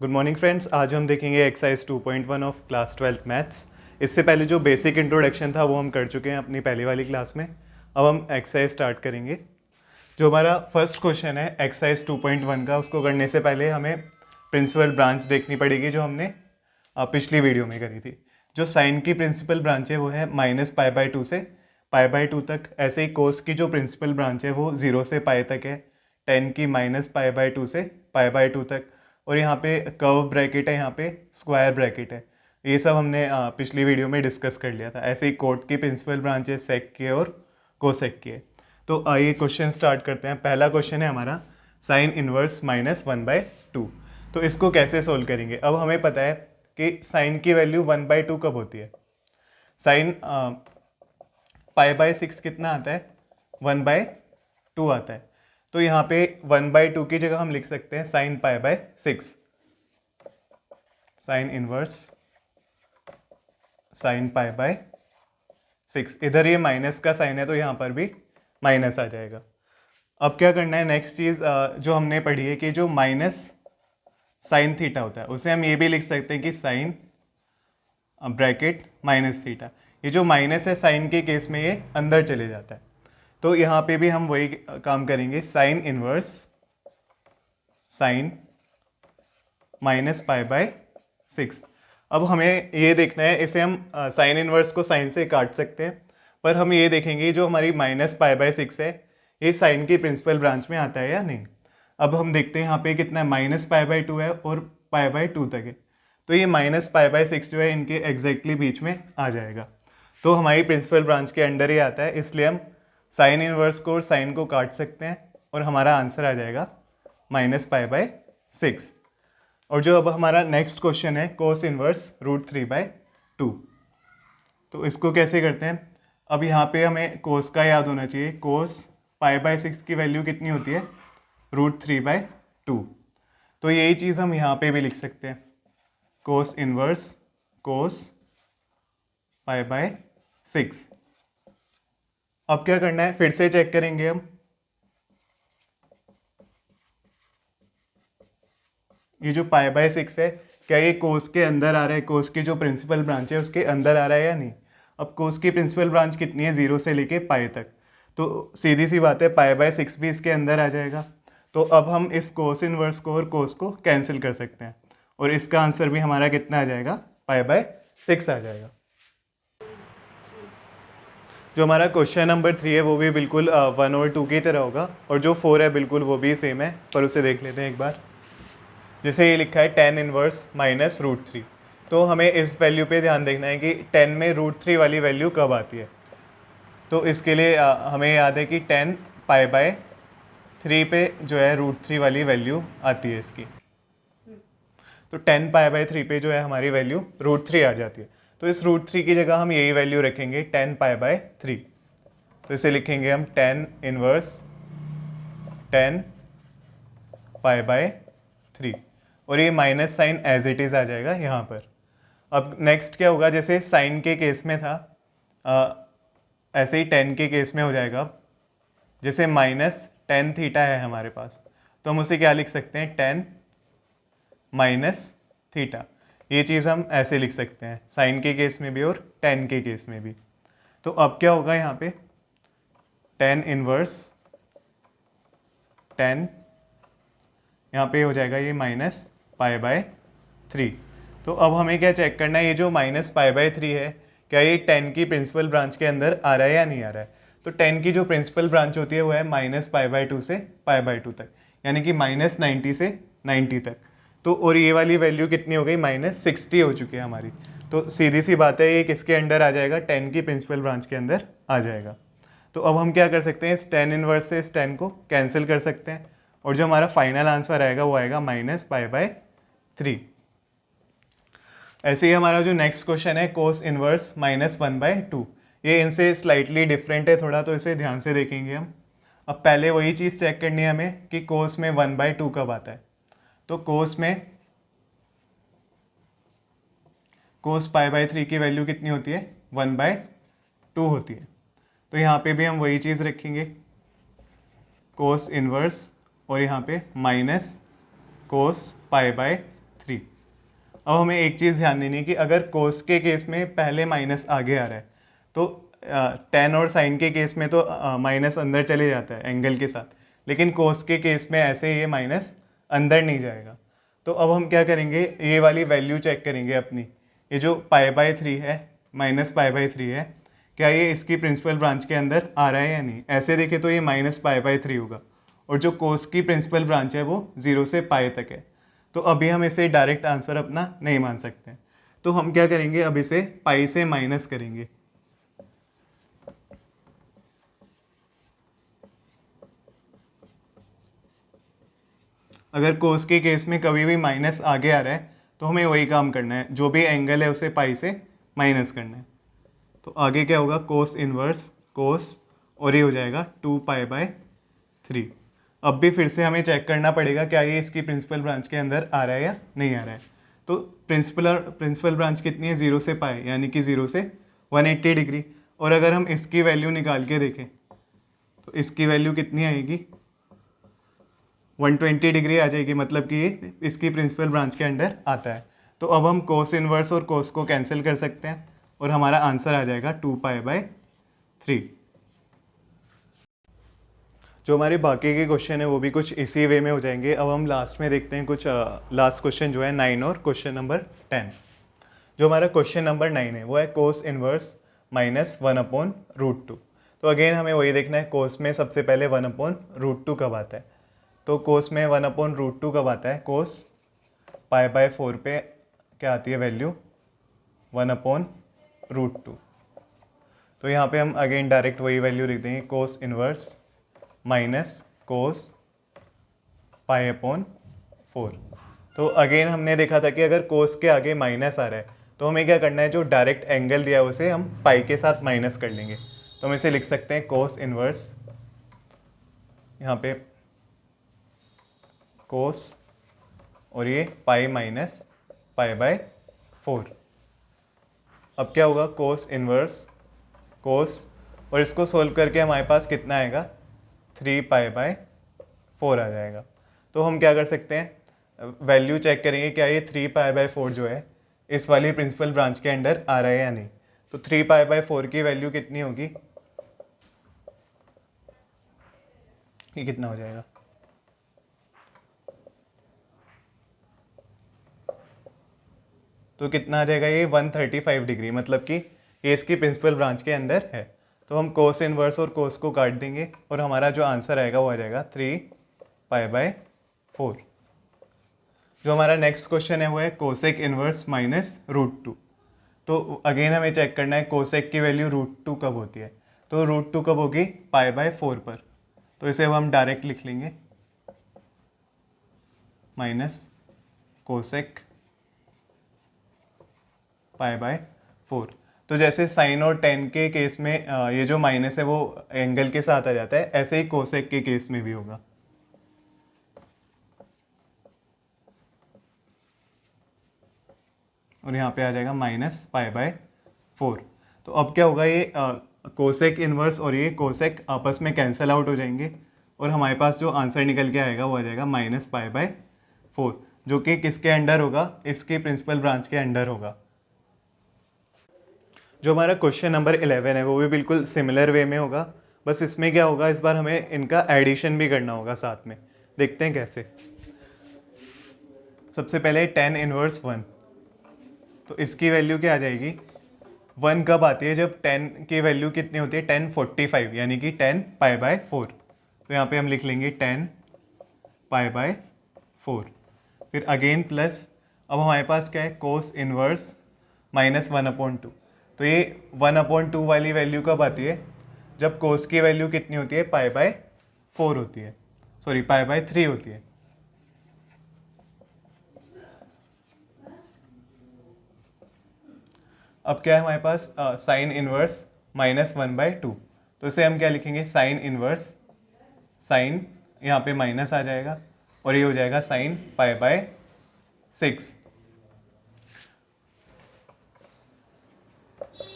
Good morning friends. आज हम देखेंगे एक्सरसाइज 2.1 ऑफ क्लास 12 मैथ्स। इससे पहले जो बेसिक इंट्रोडक्शन था वो हम कर चुके हैं अपनी पहली वाली क्लास में। अब हम एक्सरसाइज स्टार्ट करेंगे। जो हमारा फर्स्ट क्वेश्चन है एक्सरसाइज 2.1 का, उसको करने से पहले हमें प्रिंसिपल ब्रांच देखनी पड़ेगी जो हमने पिछली वीडियो में करी थी। जो साइन की प्रिंसिपल ब्रांच है वो है -π/2 से π/2 तक। ऐसे ही कोस की जो प्रिंसिपल ब्रांच है वो 0 से π तक है, 10 की -π/2 से π/2 तक। और यहाँ पे कर्व ब्रैकेट है, यहाँ पे स्क्वायर ब्रैकेट है। ये सब हमने पिछली वीडियो में डिस्कस कर लिया था। ऐसे ही कोट की प्रिंसिपल ब्रांच है सेक की और कोसेक की है। तो आइए क्वेश्चन स्टार्ट करते हैं। पहला क्वेश्चन है हमारा साइन इनवर्स -1/2। तो इसको कैसे सोल्व करेंगे? अब हमें पता है कि साइन की वैल्यू 1/2 कब होती है। साइन π/6 कितना आता है? 1/2 आता है। तो यहाँ पे 1/2 की जगह हम लिख सकते हैं साइन π/6, साइन इनवर्स साइन π/6। इधर ये माइनस का साइन है तो यहाँ पर भी माइनस आ जाएगा। अब क्या करना है, नेक्स्ट चीज़ जो हमने पढ़ी है कि जो माइनस साइन थीटा होता है उसे हम ये भी लिख सकते हैं कि साइन ब्रैकेट -θ। ये जो माइनस है साइन के केस में ये अंदर चले जाता है। तो यहाँ पे भी हम वही काम करेंगे, साइन इनवर्स साइन -π/6। अब हमें ये देखना है, इसे हम साइन इनवर्स को साइन से काट सकते हैं, पर हम ये देखेंगे जो हमारी -π/6 है ये साइन की प्रिंसिपल ब्रांच में आता है या नहीं। अब हम देखते हैं यहाँ पे कितना है, -π/2 है और π/2 तक है। तो ये -π/6 जो है इनके एग्जैक्टली बीच में आ जाएगा। तो हमारी प्रिंसिपल ब्रांच के अंडर ही आता है, इसलिए हम साइन इनवर्स को और साइन को काट सकते हैं और हमारा आंसर आ जाएगा -π/6। और जो अब हमारा नेक्स्ट क्वेश्चन है कोस इनवर्स √3/2। तो इसको कैसे करते हैं? अब यहाँ पे हमें कोस का याद होना चाहिए। कोस π/6 की वैल्यु कितनी होती है? √3/2। तो यही चीज़ हम यहाँ पे भी लिख सकते हैं, कोस इनवर्स कोस π/6। अब क्या करना है, फिर से चेक करेंगे हम। ये जो π/6 है क्या ये कोस के अंदर आ रहा है? कोस की जो प्रिंसिपल ब्रांच है उसके अंदर आ रहा है या नहीं? अब कोस की प्रिंसिपल ब्रांच कितनी है? 0 से लेके π तक। तो सीधी सी बात है π/6 भी इसके अंदर आ जाएगा। तो अब हम इस कोस इनवर्स को और कोस को कैंसिल कर सकते हैं और इसका आंसर भी हमारा कितना आ जाएगा? π/6 आ जाएगा। जो हमारा क्वेश्चन नंबर 3 है वो भी बिल्कुल 1 और 2 की तरह होगा, और जो 4 है बिल्कुल वो भी सेम है, पर उसे देख लेते हैं एक बार। जैसे ये लिखा है tan इनवर्स -√3। तो हमें इस वैल्यू पे ध्यान देखना है कि 10 में √3 वाली वैल्यू कब आती है। तो इसके लिए हमें याद है कि 10 π/3 पे जो है √3 वाली वैल्यू आती है इसकी। तो 10 π/3 पे जो है हमारी वैल्यू √3 आ जाती है। तो इस √3 की जगह हम यही वैल्यू रखेंगे 10 π/3। तो इसे लिखेंगे हम 10 इनवर्स 10 π/3 और ये minus sine as it is आ जाएगा यहाँ पर। अब नेक्स्ट क्या होगा, जैसे साइन के केस में था ऐसे ही 10 के केस में हो जाएगा। जैसे -tan θ है हमारे पास, तो हम उसे क्या लिख सकते हैं? 10 -θ। ये चीज़ हम ऐसे लिख सकते हैं साइन के केस में भी और tan के केस में भी। तो अब क्या होगा यहाँ पे, tan इनवर्स 10, यहाँ पे हो जाएगा ये -π/3। तो अब हमें क्या चेक करना है, ये जो -π/3 है क्या ये 10 की प्रिंसिपल ब्रांच के अंदर आ रहा है या नहीं आ रहा है। तो 10 की जो प्रिंसिपल ब्रांच होती है वो है -π/2 से π/2 तक, यानी कि -90 से 90 तक। तो और ये वाली वैल्यू कितनी हो गई? -60 हो चुकी है हमारी। तो सीधी सी बात है ये किसके अंडर आ जाएगा? 10 की प्रिंसिपल ब्रांच के अंदर आ जाएगा। तो अब हम क्या कर सकते हैं, इस tan इनवर्स से इस 10 को कैंसिल कर सकते हैं और जो हमारा फाइनल आंसर आएगा वो आएगा -π/3। ऐसे ही हमारा जो नेक्स्ट क्वेश्चन है कोस इनवर्स -1/2। ये इनसे स्लाइटली डिफरेंट है थोड़ा, तो इसे ध्यान से देखेंगे हम। अब पहले वही चीज़ चेक करनी है हमें कि कोस में 1/2 कब आता है। तो कोस π/3 की वैल्यू कितनी होती है? 1/2 होती है। तो यहाँ पे भी हम वही चीज़ रखेंगे, कोस इनवर्स और यहाँ पे माइनस कोस π/3 3। अब हमें एक चीज़ ध्यान देनी है कि अगर कोस के केस में पहले माइनस आगे आ रहा है तो टेन और साइन के केस में तो माइनस अंदर चले जाता है एंगल के साथ, लेकिन कोस के केस में ऐसे ये माइनस अंदर नहीं जाएगा। तो अब हम क्या करेंगे, ये वाली वैल्यू चेक करेंगे अपनी, ये जो π/3 है माइनस π/3 है, क्या ये इसकी प्रिंसिपल ब्रांच के अंदर आ रहा है या नहीं। ऐसे देखें तो ये माइनस π/3 होगा, और जो कोस की प्रिंसिपल ब्रांच है वो 0 से π तक है। तो अभी हम इसे डायरेक्ट आंसर अपना नहीं मान सकते, तो हम क्या करेंगे, अब इसे पाई से माइनस करेंगे। अगर कोस के केस में कभी भी माइनस आगे आ रहा है तो हमें वही काम करना है, जो भी एंगल है उसे पाई से माइनस करना है। तो आगे क्या होगा, कोस इनवर्स कोस, और ये हो जाएगा 2π/3। अब भी फिर से हमें चेक करना पड़ेगा क्या ये इसकी प्रिंसिपल ब्रांच के अंदर आ रहा है या नहीं आ रहा है। तो प्रिंसिपल ब्रांच कितनी है, 0 से π, यानी कि 0 से 180 डिग्री। और अगर हम इसकी वैल्यू निकाल के देखें तो इसकी वैल्यू कितनी आएगी, 120 डिग्री आ जाएगी, मतलब कि ये इसकी प्रिंसिपल ब्रांच के अंडर आता है। तो अब हम कोस इनवर्स और कोस को कैंसिल कर सकते हैं और हमारा आंसर आ जाएगा 2π/3। जो हमारे बाकी के क्वेश्चन है वो भी कुछ इसी वे में हो जाएंगे। अब हम लास्ट में देखते हैं कुछ लास्ट क्वेश्चन जो है 9 और क्वेश्चन नंबर 10। जो हमारा क्वेश्चन नंबर 9 है वो है कोस इनवर्स -1/√2। तो अगेन हमें वही देखना है, कोस में सबसे पहले 1/√2 कब आता है। तो कोस में 1/√2 कब आता है, कोस π/4 पे क्या आती है वैल्यू, 1/√2। तो यहाँ पे हम अगेन डायरेक्ट वही वैल्यू लिख देंगे, कोस इनवर्स माइनस कोस π/4। तो अगेन हमने देखा था कि अगर कोस के आगे माइनस आ रहा है तो हमें क्या करना है, जो डायरेक्ट एंगल दिया है उसे हम पाई के साथ माइनस कर लेंगे। तो हम इसे लिख सकते हैं कोस इनवर्स, यहाँ पे कोस और ये पाई माइनस π/4। अब क्या होगा, कोस इनवर्स कोस, और इसको सोल्व करके हमारे पास कितना आएगा, 3π/4 आ जाएगा। तो हम क्या कर सकते हैं, वैल्यू चेक करेंगे क्या ये 3π/4 जो है इस वाली प्रिंसिपल ब्रांच के अंडर आ रहा है या नहीं। तो 3π/4 की वैल्यू कितनी होगी, ये कितना हो जाएगा, तो कितना आ जाएगा ये 135 डिग्री, मतलब कि ये इसकी प्रिंसिपल ब्रांच के अंदर है। तो हम कोस इनवर्स और कोस को काट देंगे और हमारा जो आंसर आएगा वो आ जाएगा 3π/4। जो हमारा नेक्स्ट क्वेश्चन है वो है कोसेक इनवर्स -√2। तो अगेन हमें चेक करना है कोसेक की वैल्यू √2 कब होती है। तो √2 कब होगी, π/4 पर। तो इसे हम डायरेक्ट लिख लेंगे, माइनस कोसेक π/4। तो जैसे साइन और टेन के केस में ये जो माइनस है वो एंगल के साथ आ जाता है, ऐसे ही कोसेक के केस में भी होगा। और यहाँ पे आ जाएगा -π/4। तो अब क्या होगा, ये कोसेक इनवर्स और ये कोसेक आपस में कैंसिल आउट हो जाएंगे और हमारे पास जो आंसर निकल के आएगा वो आ जाएगा -π/4, जो कि किसके अंडर होगा, इसकी प्रिंसिपल ब्रांच के अंडर होगा। जो हमारा क्वेश्चन नंबर 11 है वो भी बिल्कुल सिमिलर वे में होगा, बस इसमें क्या होगा, इस बार हमें इनका एडिशन भी करना होगा साथ में। देखते हैं कैसे। सबसे पहले tan इनवर्स 1, तो इसकी वैल्यू क्या आ जाएगी, 1 कब आती है, जब 10 की वैल्यू कितनी होती है, 1045, यानी कि 10π/4। तो यहाँ पे हम लिख लेंगे 10π/4। फिर अगेन प्लस, अब हमारे पास क्या है, कोस इनवर्स -1/2। तो ये 1/2 वाली वैल्यू कब आती है, जब कोस की वैल्यू कितनी होती है, π/4 होती है, सॉरी π/3 होती है। अब क्या है हमारे पास, साइन इनवर्स -1/2। तो इसे हम क्या लिखेंगे, साइन इनवर्स, साइन यहाँ पे माइनस आ जाएगा और ये हो जाएगा साइन π/6।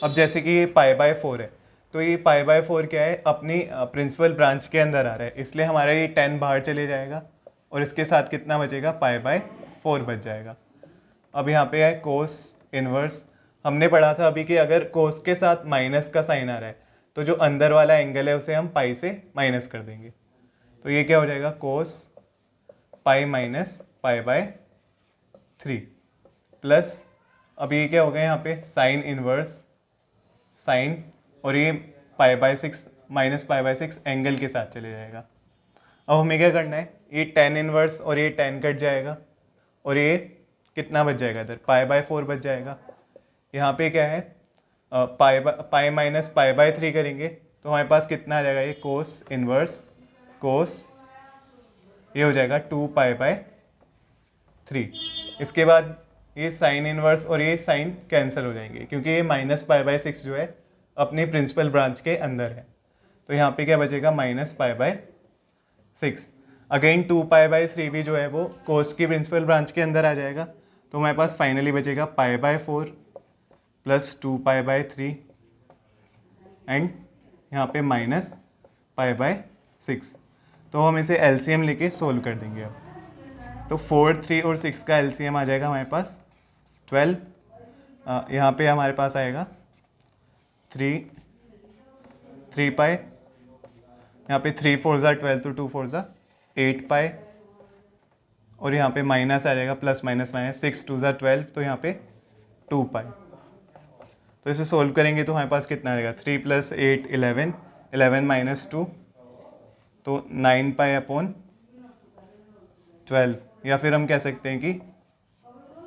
अब जैसे कि ये π/4 है, तो ये π/4 क्या है, अपनी प्रिंसिपल ब्रांच के अंदर आ रहा है, इसलिए हमारा ये 10 बाहर चले जाएगा और इसके साथ कितना बचेगा, π/4 बच जाएगा। अब यहाँ पे है कोस इनवर्स। हमने पढ़ा था अभी कि अगर कोस के साथ माइनस का साइन आ रहा है तो जो अंदर वाला एंगल है उसे हम पाई से माइनस कर देंगे। तो ये क्या हो जाएगा, cos pi minus pi by 3 plus, अब ये क्या हो गया यहाँ पे साइन इनवर्स साइन, और ये pi by 6 minus pi bye 6 angle के साथ चले जाएगा। अब हमें क्या करना है, ये टेन इनवर्स और ये टेन कट जाएगा और ये कितना बच जाएगा, इधर पाई बाय 4 बच जाएगा। यहाँ पे क्या है, पाई माइनस पाई बाय 3 करेंगे तो हमारे पास कितना आ जाएगा, ये कोस इनवर्स कोस, ये हो जाएगा 2 पाई बाय 3। इसके बाद ये साइन इनवर्स और ये साइन कैंसिल हो जाएंगे क्योंकि ये माइनस पाई बाय 6 जो है अपनी प्रिंसिपल ब्रांच के अंदर है। तो यहाँ पे क्या बचेगा, minus pi bye 6। Again 2 pi by 3 भी जो है वो कोस की प्रिंसिपल ब्रांच के अंदर आ जाएगा। तो हमारे पास फाइनली बचेगा pi by 4 plus 2 pi by 3 and यहाँ पे माइनस पाई बाय 6। तो हम इसे एलसीएम लेके सोल्व कर देंगे अब। तो 4, 3 और 6 का एलसीएम आ जाएगा हमारे पास 12। यहाँ पे हमारे पास आएगा 3 पाई, यहाँ पे 3 4 ज़ा 12 तो 2 4 ज़ा 8 पाई, और यहाँ पे माइनस आ जाएगा प्लस माइनस माइनस 6 2 ज़ा 12 तो यहाँ पे 2 पाई। तो इसे सोल्व करेंगे तो हमारे पास कितना आएगा, 3 + 8 11, 11 - 2 तो 9 पाई अपॉन 12, या फिर हम कह सकते हैं कि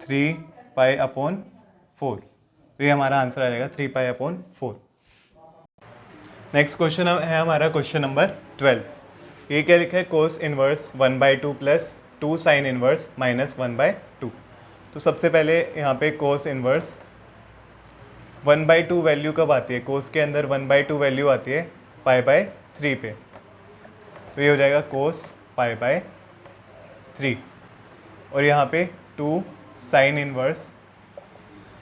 3 पाई अपॉन 4। तो ये हमारा आंसर आ जाएगा 3 पाई अपॉन 4। नेक्स्ट क्वेश्चन है हमारा क्वेश्चन नंबर 12। ये क्या लिखा है, cos inverse 1/2 plus 2 sine inverse minus 1/2। तो सबसे पहले यहाँ पे कोस इनवर्स 1/2 वैल्यू कब आती है, कोस के अंदर 1/2 वैल्यू आती है पाई बाय 3 पे। तो ये हो जाएगा कोस पाई बाय 3, और यहाँ पे 2 साइन इनवर्स।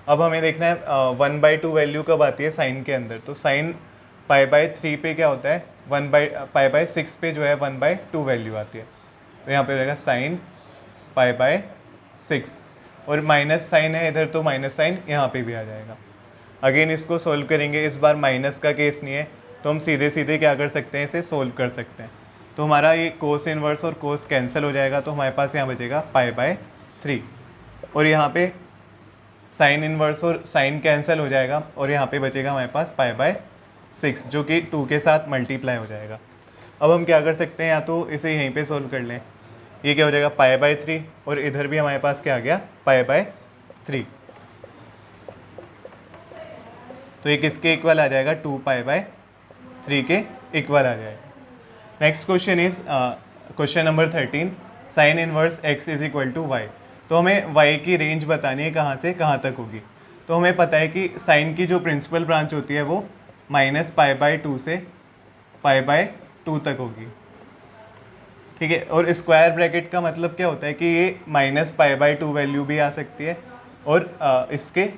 अब हमें देखना है 1/2 वैल्यू कब आती है साइन के अंदर, तो साइन पाई बाय 3 पे क्या होता है, पाई बाय 6 पे जो है 1/2 वैल्यू आती है। तो यहाँ पे हो जाएगा साइन पाई बाय 6, और माइनस साइन है इधर तो माइनस साइन यहाँ पे भी आ जाएगा। अगेन इसको सोल्व करेंगे, इस बार माइनस का केस नहीं है तो हम सीधे सीधे क्या कर सकते हैं, इसे सोल्व कर सकते हैं। तो हमारा ये कोस इनवर्स और कोस कैंसिल हो जाएगा, तो हमारे पास यहाँ बचेगा पाई बाय 3, और यहाँ पे साइन इनवर्स और साइन कैंसिल हो जाएगा, और यहाँ पे बचेगा हमारे पास पाई बाय 6 जो कि 2 के साथ मल्टीप्लाई हो जाएगा। अब हम क्या कर सकते हैं, या तो इसे यहीं पे सोल्व कर लें, ये क्या हो जाएगा पाई बाय 3, और इधर भी हमारे पास क्या आ गया पाई बाय 3। तो ये किसके इक्वल आ जाएगा, 2 पाई बाय 3 के इक्वल आ जाएगा। Next question is question number 13, sine inverse x is equal to y. तो हमें y की रेंज बतानी है कहाँ से कहाँ तक होगी। तो हमें पता है कि साइन की जो प्रिंसिपल ब्रांच होती है वो माइनस पाई बाय 2 से पाई बाय 2 तक होगी, ठीक है। और स्क्वायर ब्रैकेट का मतलब क्या होता है कि ये माइनस पाई बाय 2 वैल्यू भी आ सकती है, और इसके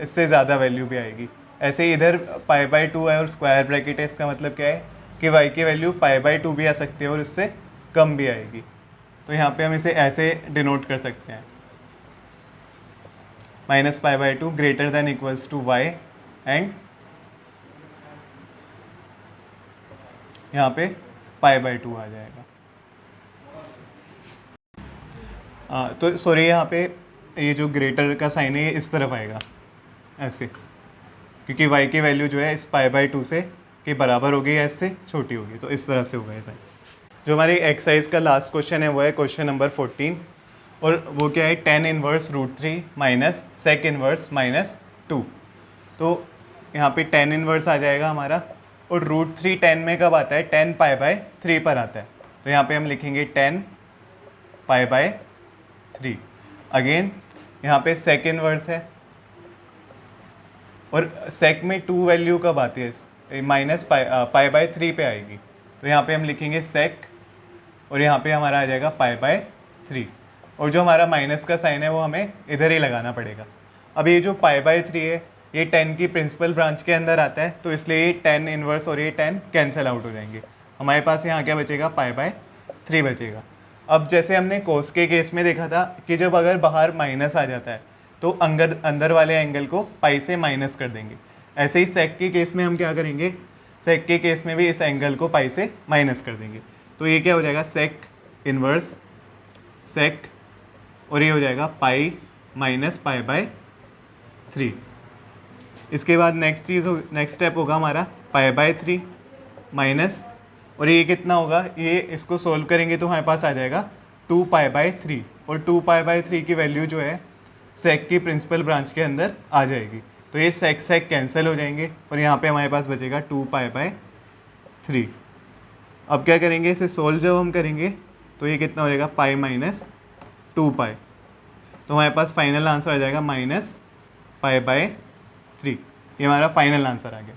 इससे ज़्यादा वैल्यू भी आएगी। ऐसे ही इधर पाई बाय 2 है और स्क्वायर ब्रैकेट है, इसका मतलब क्या है कि y की वैल्यू पाई बाय 2 भी आ सकती है और इससे कम भी आएगी। तो यहाँ पे हम इसे ऐसे डिनोट कर सकते हैं, minus pi by 2 greater than equals to y, and यहाँ पे पाई बाय 2 आ जाएगा। तो सॉरी, यहाँ पे ये जो ग्रेटर का साइन है ये इस तरफ आएगा ऐसे, क्योंकि y की वैल्यू जो है इस पाई बाय 2 से के बराबर होगी या इससे छोटी होगी, तो इस तरह से होगा ये। जो हमारी एक्सरसाइज का लास्ट क्वेश्चन है वो है क्वेश्चन नंबर 14, और वो क्या है, tan inverse √3 minus sec inverse -2। तो यहाँ पे tan इनवर्स आ जाएगा हमारा, और √3 tan में कब आता है, tan पाई बाय 3 पर आता है। तो यहाँ पे हम लिखेंगे tan पाई बाय 3। अगेन यहाँ पे sec इनवर्स है, और sec में 2 वैल्यू कब आती है, माइनस पाई बाय 3 पे आएगी। तो यहाँ पे हम लिखेंगे sec, और यहाँ पे हमारा आ जाएगा पाई बाय 3, और जो हमारा माइनस का साइन है वो हमें इधर ही लगाना पड़ेगा। अब ये जो पाई बाय 3 है ये 10 की प्रिंसिपल ब्रांच के अंदर आता है, तो इसलिए ये 10 इनवर्स और ये 10 कैंसिल आउट हो जाएंगे। हमारे पास यहाँ क्या बचेगा, पाई बाय 3 बचेगा। अब जैसे हमने कोस के केस में देखा था कि जब अगर बाहर माइनस आ जाता है तो अंदर अंदर वाले एंगल को पाई से माइनस कर देंगे। ऐसे ही सेक के केस में हम क्या करेंगे, सेक के केस में भी इस एंगल को पाई से माइनस कर देंगे। तो ये क्या हो जाएगा, सेक इनवर्स सेक, और ये हो जाएगा पाई माइनस पाई बाय 3। इसके बाद नेक्स्ट स्टेप होगा हमारा पाई बाय 3 माइनस, और ये कितना होगा, ये इसको सोल्व करेंगे तो हमारे पास आ जाएगा 2 पाई बाय 3, और 2 पाई बाय 3 की वैल्यू जो है सेक की प्रिंसिपल ब्रांच के अंदर आ जाएगी। तो ये सेक सेक कैंसिल हो जाएंगे और यहाँ पे हमारे पास बचेगा 2 पाई बाय 3। अब क्या करेंगे, इसे सोल्व जब हम करेंगे तो ये कितना हो जाएगा, पाई माइनस 2 पाई, तो हमारे पास फाइनल आंसर आ जाएगा माइनस पाई बाय 3। ये हमारा फाइनल आंसर आ गया।